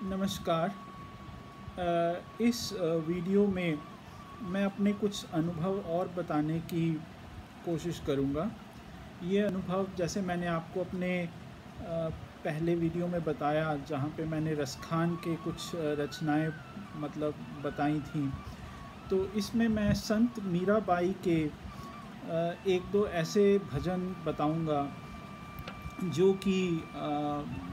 नमस्कार। इस वीडियो में मैं अपने कुछ अनुभव और बताने की कोशिश करूँगा। ये अनुभव जैसे मैंने आपको अपने पहले वीडियो में बताया, जहाँ पे मैंने रसखान के कुछ रचनाएं मतलब बताई थी, तो इसमें मैं संत मीराबाई के एक दो ऐसे भजन बताऊँगा जो कि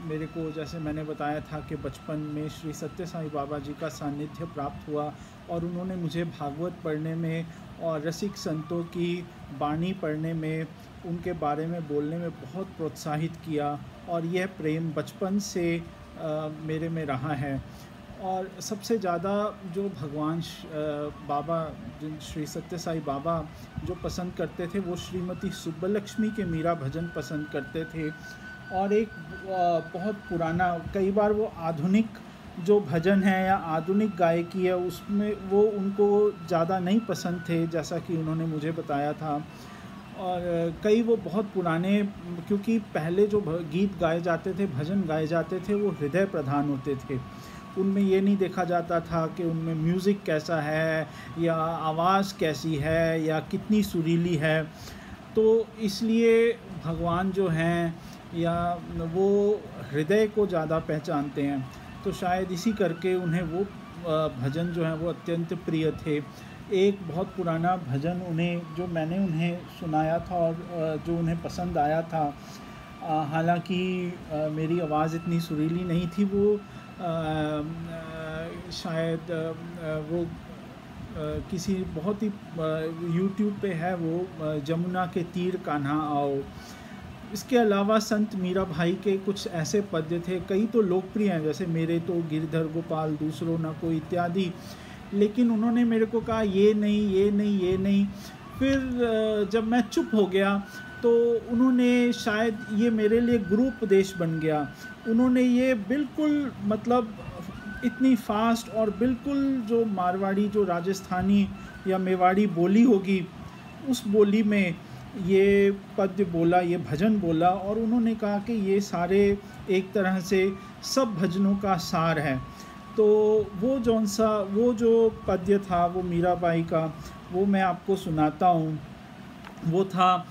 मेरे को, जैसे मैंने बताया था कि बचपन में श्री सत्य साईं बाबा जी का सानिध्य प्राप्त हुआ और उन्होंने मुझे भागवत पढ़ने में और रसिक संतों की वाणी पढ़ने में, उनके बारे में बोलने में बहुत प्रोत्साहित किया और यह प्रेम बचपन से मेरे में रहा है। और सबसे ज़्यादा जो भगवान बाबा, जिन श्री सत्य साईं बाबा जो पसंद करते थे, वो श्रीमती सुब्बलक्ष्मी के मीरा भजन पसंद करते थे। और एक बहुत पुराना, कई बार वो आधुनिक जो भजन है या आधुनिक गायकी है उसमें वो उनको ज़्यादा नहीं पसंद थे, जैसा कि उन्होंने मुझे बताया था। और कई वो बहुत पुराने, क्योंकि पहले जो गीत गाए जाते थे, भजन गाए जाते थे, वो हृदय प्रधान होते थे। उनमें ये नहीं देखा जाता था कि उनमें म्यूज़िक कैसा है या आवाज़ कैसी है या कितनी सुरीली है। तो इसलिए भगवान जो हैं या वो हृदय को ज़्यादा पहचानते हैं, तो शायद इसी करके उन्हें वो भजन जो हैं वो अत्यंत प्रिय थे। एक बहुत पुराना भजन उन्हें, जो मैंने उन्हें सुनाया था और जो उन्हें पसंद आया था, हालांकि मेरी आवाज़ इतनी सुरीली नहीं थी, वो शायद वो किसी बहुत ही यूट्यूब पे है, वो जमुना के तीर कान्हा आओ। इसके अलावा संत मीरा भाई के कुछ ऐसे पद्य थे, कई तो लोकप्रिय हैं, जैसे मेरे तो गिरधर गोपाल दूसरों न कोई इत्यादि, लेकिन उन्होंने मेरे को कहा ये नहीं, ये नहीं, ये नहीं। फिर जब मैं चुप हो गया तो उन्होंने, शायद ये मेरे लिए गुरु उपदेश बन गया, उन्होंने ये बिल्कुल मतलब इतनी फास्ट और बिल्कुल जो मारवाड़ी, जो राजस्थानी या मेवाड़ी बोली होगी, उस बोली में ये पद्य बोला, ये भजन बोला, और उन्होंने कहा कि ये सारे एक तरह से सब भजनों का सार है। तो वो जो पद्य था वो मीराबाई का, वो मैं आपको सुनाता हूँ। वो था,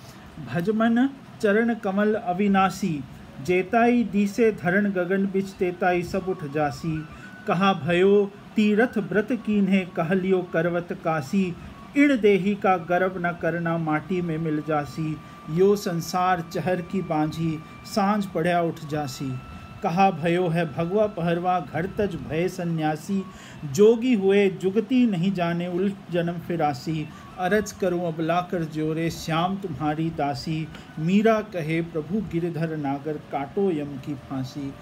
भजमन चरण कमल अविनाशी, जेताई दिसे धरण गगन बिच तेताई सब उठ जासी। कहा भयो तीरथ व्रत कीन्हे कहलियो करवत काशी, इण देही का गर्व न करना माटी में मिल जासी। यो संसार चहर की बांझी, सांझ पढ़या उठ जासी। कहा भयो है भगवा पहरवा घर तज भय सन्यासी, जोगी हुए जुगती नहीं जाने उल्ट जन्म फिरासी। अरज करूं अब लाकर जोरे श्याम तुम्हारी दासी, मीरा कहे प्रभु गिरधर नागर काटो यम की फांसी।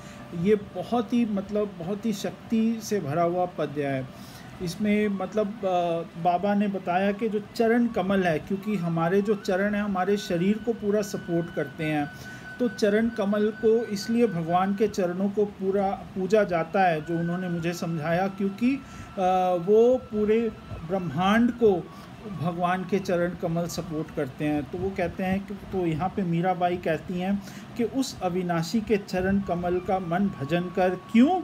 ये बहुत ही शक्ति से भरा हुआ पद्य है। इसमें मतलब बाबा ने बताया कि जो चरण कमल है, क्योंकि हमारे जो चरण हैं हमारे शरीर को पूरा सपोर्ट करते हैं, तो चरण कमल को इसलिए भगवान के चरणों को पूरा पूजा जाता है, जो उन्होंने मुझे समझाया, क्योंकि वो पूरे ब्रह्मांड को भगवान के चरण कमल सपोर्ट करते हैं। तो वो कहते हैं कि, तो यहाँ पे मीराबाई कहती हैं कि उस अविनाशी के चरण कमल का मन भजन कर। क्यों?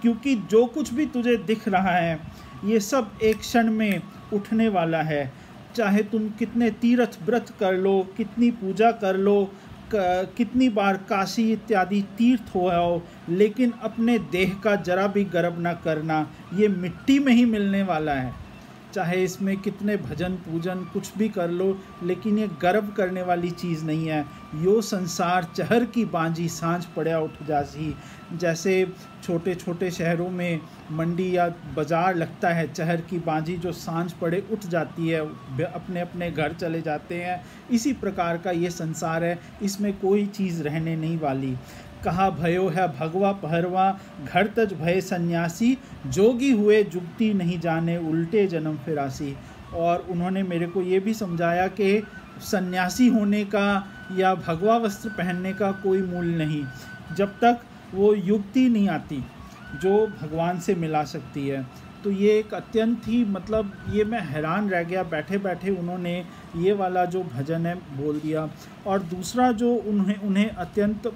क्योंकि जो कुछ भी तुझे दिख रहा है ये सब एक क्षण में उठने वाला है। चाहे तुम कितने तीर्थ व्रत कर लो, कितनी पूजा कर लो, कितनी बार काशी इत्यादि तीर्थ हो आओ, लेकिन अपने देह का जरा भी गर्व न करना, ये मिट्टी में ही मिलने वाला है। चाहे इसमें कितने भजन पूजन कुछ भी कर लो, लेकिन ये गर्व करने वाली चीज़ नहीं है। यो संसार चहर की बांझी, सांझ पड़या उठ जासी। जैसे छोटे छोटे शहरों में मंडी या बाज़ार लगता है, चहर की बांझी जो सांझ पड़े उठ जाती है, अपने अपने घर चले जाते हैं, इसी प्रकार का ये संसार है, इसमें कोई चीज़ रहने नहीं वाली। कहा भयो है भगवा पहरवा घर तज भय सन्यासी, जोगी हुए जुगती नहीं जाने उल्टे जन्म फिरासी। और उन्होंने मेरे को ये भी समझाया कि सन्यासी होने का या भगवा वस्त्र पहनने का कोई मूल्य नहीं, जब तक वो युक्ति नहीं आती जो भगवान से मिला सकती है। तो ये एक अत्यंत ही ये मैं हैरान रह गया बैठे बैठे, उन्होंने ये वाला जो भजन है बोल दिया। और दूसरा जो उन्हें अत्यंत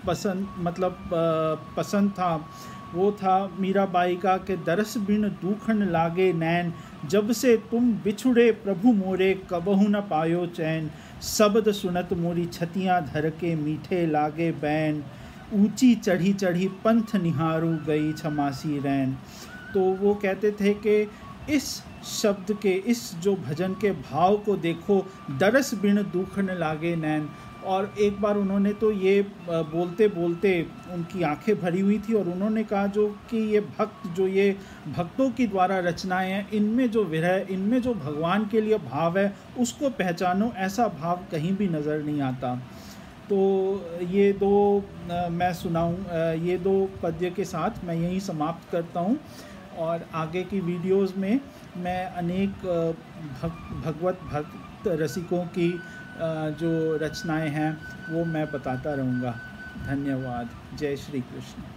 पसंद था, वो था मीराबाई का कि दरस बिन दूखन लागे नैन, जब से तुम बिछुड़े प्रभु मोरे कबहु न पायो चैन, शब्द सुनत मोरी छतियाँ धर के मीठे लागे बैन, ऊंची चढ़ी चढ़ी पंथ निहारू गई छमासी रैन। तो वो कहते थे कि इस शब्द के, इस जो भजन के भाव को देखो, दरस बिन दूखन लागे नैन। और एक बार उन्होंने तो ये बोलते बोलते उनकी आंखें भरी हुई थी और उन्होंने कहा जो कि ये भक्त, जो ये भक्तों की द्वारा रचनाएं हैं, इनमें जो विरह, इनमें जो भगवान के लिए भाव है उसको पहचानो, ऐसा भाव कहीं भी नज़र नहीं आता। तो ये दो मैं सुनाऊं, ये दो पद्य के साथ मैं यहीं समाप्त करता हूं और आगे की वीडियोस में मैं अनेक भगवत भक्त रसिकों की जो रचनाएं हैं वो मैं बताता रहूँगा। धन्यवाद। जय श्री कृष्ण।